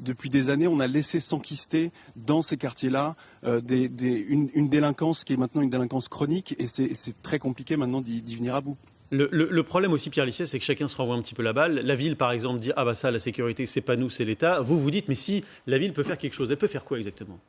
depuis des années, on a laissé s'enquister dans ces quartiers-là une délinquance qui est maintenant une délinquance chronique et c'est très compliqué maintenant d'y venir à bout. Le problème aussi, Pierre Lissiès, c'est que chacun se renvoie un petit peu la balle. La ville, par exemple, dit « Ah bah ça, la sécurité, c'est pas nous, c'est l'État ». Vous, vous dites « Mais si, la ville peut faire quelque chose ». Elle peut faire quoi exactement ?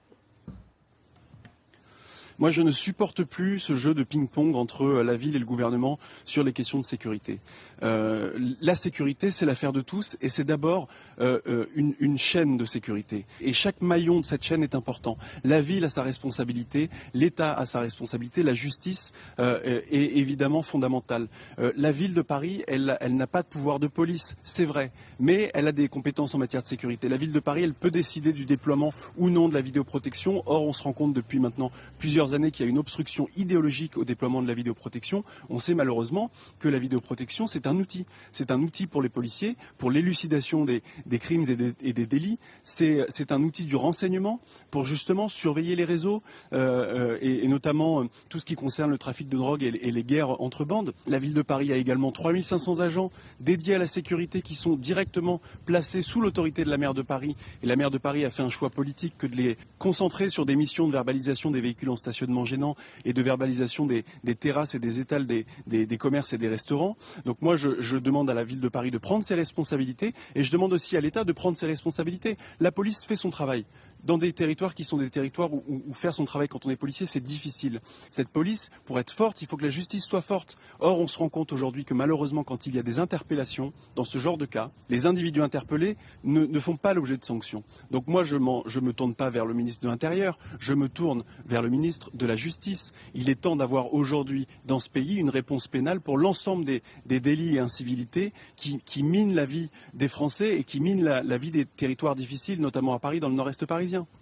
Moi, je ne supporte plus ce jeu de ping-pong entre la ville et le gouvernement sur les questions de sécurité. La sécurité, c'est l'affaire de tous et c'est d'abord une chaîne de sécurité. Et chaque maillon de cette chaîne est important. La ville a sa responsabilité, l'État a sa responsabilité, la justice est évidemment fondamentale. La ville de Paris, elle n'a pas de pouvoir de police, c'est vrai, mais elle a des compétences en matière de sécurité. La ville de Paris, elle peut décider du déploiement ou non de la vidéoprotection. Or, on se rend compte depuis maintenant plusieurs années qu'il y a une obstruction idéologique au déploiement de la vidéoprotection. On sait malheureusement que la vidéoprotection, c'est un outil. C'est un outil pour les policiers, pour l'élucidation des crimes et des délits. C'est un outil du renseignement pour justement surveiller les réseaux et notamment tout ce qui concerne le trafic de drogue et les guerres entre bandes. La ville de Paris a également 3500 agents dédiés à la sécurité qui sont directement placés sous l'autorité de la maire de Paris. Et la maire de Paris a fait un choix politique que de les concentrer sur des missions de verbalisation des véhicules en stationnement gênant et de verbalisation des terrasses et des étals des commerces et des restaurants. Donc moi, je demande à la ville de Paris de prendre ses responsabilités et je demande aussi à l'État de prendre ses responsabilités. La police fait son travail dans des territoires qui sont des territoires où faire son travail quand on est policier, c'est difficile. Cette police, pour être forte, il faut que la justice soit forte. Or, on se rend compte aujourd'hui que malheureusement, quand il y a des interpellations, dans ce genre de cas, les individus interpellés ne font pas l'objet de sanctions. Donc moi, je me tourne pas vers le ministre de l'Intérieur, je me tourne vers le ministre de la Justice. Il est temps d'avoir aujourd'hui, dans ce pays, une réponse pénale pour l'ensemble des délits et incivilités qui minent la vie des Français et qui minent la vie des territoires difficiles, notamment à Paris, dans le nord-est parisien.